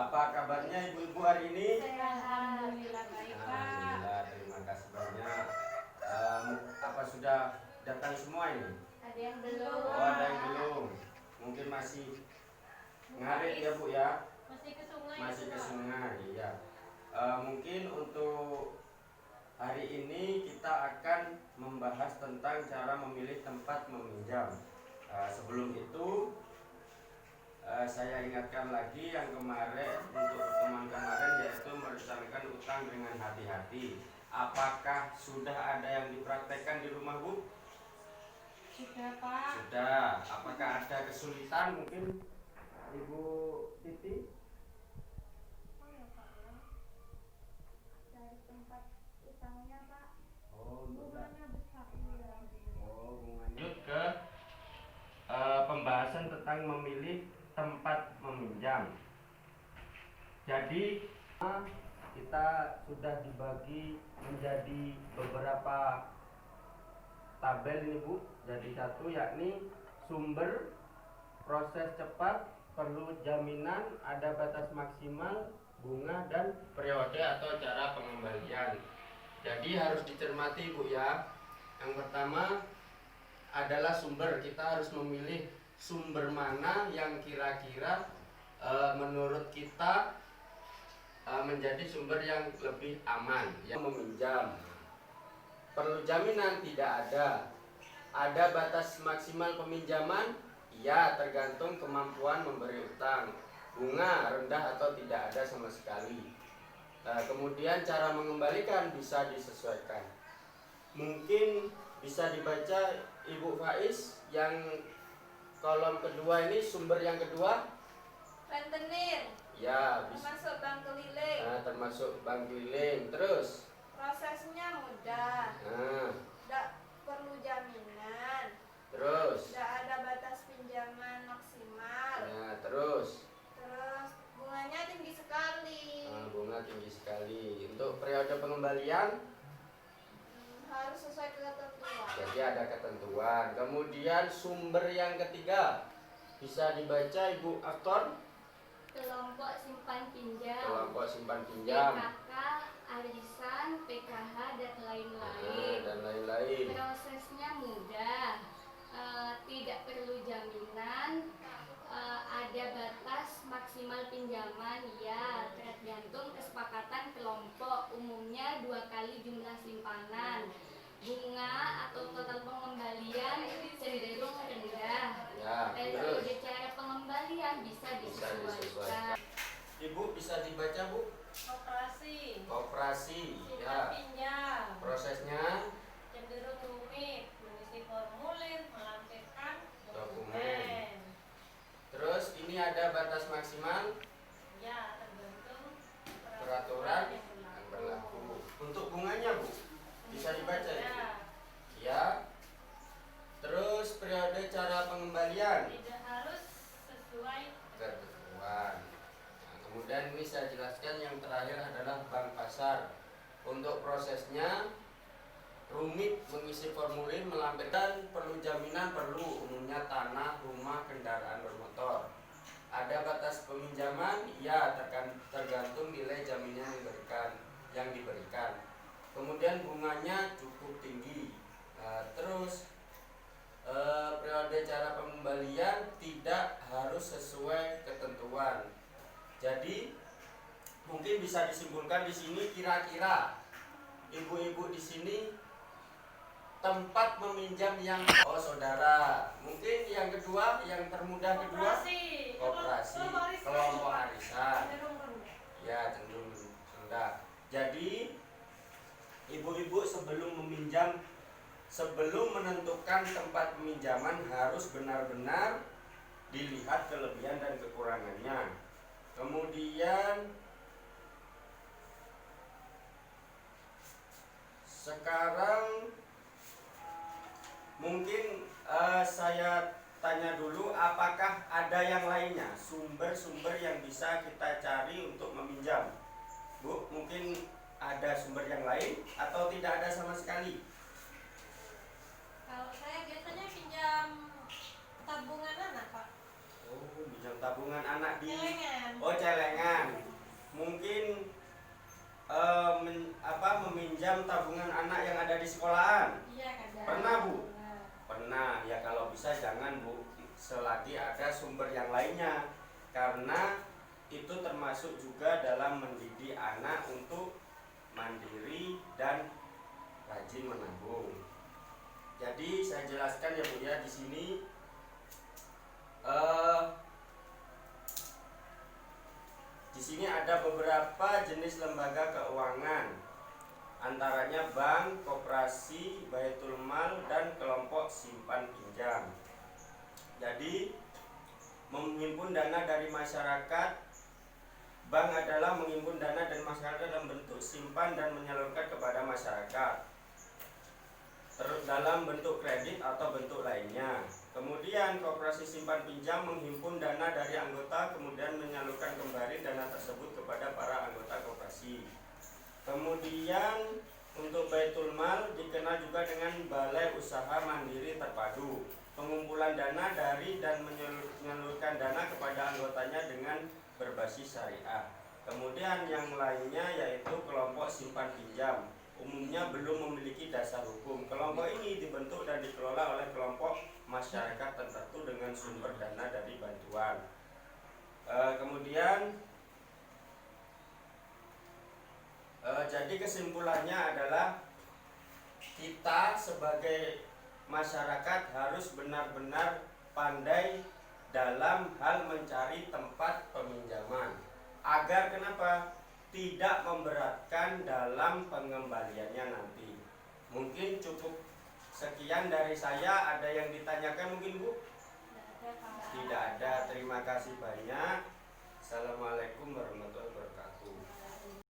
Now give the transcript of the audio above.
Apa kabarnya ibu-ibu hari ini? Alhamdulillah baik, Pak. Alhamdulillah, terima kasih banyak. Apa sudah datang semua ini? Ada yang belum. Oh, ada yang belum. Mungkin masih ngarit ya Bu ya? Masih ke sungai. Masih itu, ke Pak. sungai, iya. Mungkin untuk hari ini kita akan membahas tentang cara memilih tempat meminjam. Sebelum itu saya ingatkan lagi yang kemarin, untuk pertemuan kemarin, yaitu merencanakan utang dengan hati-hati. Apakah sudah ada yang dipraktekkan di rumah Bu? Sudah, Pak. Sudah. Apakah ada kesulitan mungkin Ibu Titi? Dari tempat utangnya, Pak. Oh, Bunganya besar. Lanjut ke pembahasan tentang memilih tempat meminjam. Jadi kita sudah dibagi menjadi beberapa tabel ini Bu. Jadi satu yakni sumber, proses cepat, perlu jaminan, ada batas maksimal, bunga, dan periode atau cara pengembalian. Jadi harus dicermati Bu ya. Yang pertama adalah sumber. Kita harus memilih sumber mana yang kira-kira menurut kita menjadi sumber yang lebih aman. Yang meminjam, perlu jaminan, tidak ada. Ada batas maksimal peminjaman? Ya, tergantung kemampuan memberi utang. Bunga rendah atau tidak ada sama sekali. Kemudian cara mengembalikan bisa disesuaikan. Mungkin bisa dibaca Ibu Faiz yang kolom kedua ini, sumber yang kedua. Rentenir, Ya, bisa. termasuk bank keliling. Nah, termasuk bank keliling. Terus, Prosesnya mudah, nah, tidak perlu jaminan, terus, tidak ada batas pinjaman maksimal. nah, terus, Terus bunganya tinggi sekali. bunga tinggi sekali. Untuk periode pengembalian, Harus sesuai ketentuan. jadi ada ketentuan. Kemudian sumber yang ketiga bisa dibaca Ibu Aktor. Kelompok simpan pinjam. Kelompok simpan pinjam. PKK, arisan, PKH, dan Nah, lain-lain. dan lain-lain. Prosesnya mudah, tidak perlu jaminan, ada batas maksimal pinjaman, ya tergantung kesepakatan kelompok, umumnya 2 kali jumlah simpanan. Bunga atau total pengembalian cenderung rendah. Ya, Periode terus cara pengembalian bisa bisa disesuaikan. disesuaikan. Ibu bisa dibaca Bu. Operasi. Koperasi. Simpan Ya. pinjam. Prosesnya Cenderung rumit, mengisi formulir, melampirkan Dokumen. dokumen. terus ini ada batas maksimal Ya, tergantung peraturan yang yang berlaku. Untuk bunganya Bu bisa dibaca Ya, Ibu. Ya. Terus periode cara pengembalian tidak harus sesuai. ketentuan. Nah, kemudian ini saya jelaskan yang terakhir adalah bank pasar. Untuk prosesnya rumit, mengisi formulir, melampirkan, perlu jaminan, perlu, umumnya tanah, rumah, kendaraan bermotor. Ada batas peminjaman? Ya, tergantung nilai jaminan yang diberikan. Kemudian bunganya cukup tinggi. Terus periode cara pengembalian tidak harus sesuai ketentuan. Jadi mungkin bisa disimpulkan di sini, kira-kira ibu-ibu di sini tempat meminjam yang saudara. Mungkin yang kedua, yang termudah kedua, koperasi, kelompok arisan. Cenderung rendah. Ya, cenderung rendah. Jadi ibu-ibu sebelum menentukan tempat peminjaman harus benar-benar dilihat kelebihan dan kekurangannya. Kemudian sekarang mungkin saya tanya dulu, apakah ada yang lainnya, sumber-sumber yang bisa kita cari untuk meminjam? Bu, mungkin ada sumber yang lain atau tidak ada sama sekali? Kalau saya biasanya pinjam tabungan anak, Pak. Oh, pinjam tabungan anak di Celengan. celengan. meminjam tabungan anak yang ada di sekolahan? Iya, ada. Pernah, Bu? Pernah. Ya kalau bisa jangan, Bu, selagi ada sumber yang lainnya, karena itu termasuk juga dalam mendidik anak untuk mandiri dan rajin menabung. Jadi saya jelaskan ya, Bu, ya, di sini di sini ada beberapa jenis lembaga keuangan, antaranya bank, koperasi, baitul mal, dan kelompok simpan pinjam. Jadi menghimpun dana dari masyarakat, bank adalah menghimpun dana dari masyarakat dalam bentuk simpan dan menyalurkan kepada masyarakat dalam bentuk kredit atau bentuk lainnya. Kemudian koperasi simpan pinjam menghimpun dana dari anggota kemudian menyalurkan kembali dana tersebut kepada para anggota koperasi. Kemudian untuk baitul mal dikenal juga dengan balai usaha mandiri terpadu, pengumpulan dana dari dan menyalurkan dana kepada anggotanya dengan berbasis syariah. Kemudian yang lainnya yaitu kelompok simpan pinjam, umumnya belum memiliki dasar hukum. Kelompok ini dibentuk dan dikelola oleh kelompok masyarakat tertentu dengan sumber dana dari bantuan. Jadi kesimpulannya adalah kita sebagai masyarakat harus benar-benar pandai dalam hal mencari tempat peminjaman agar kenapa? Tidak memberatkan dalam pengembaliannya nanti. Mungkin cukup sekian dari saya. Ada yang ditanyakan mungkin, Bu? Tidak ada. Terima kasih banyak. Assalamualaikum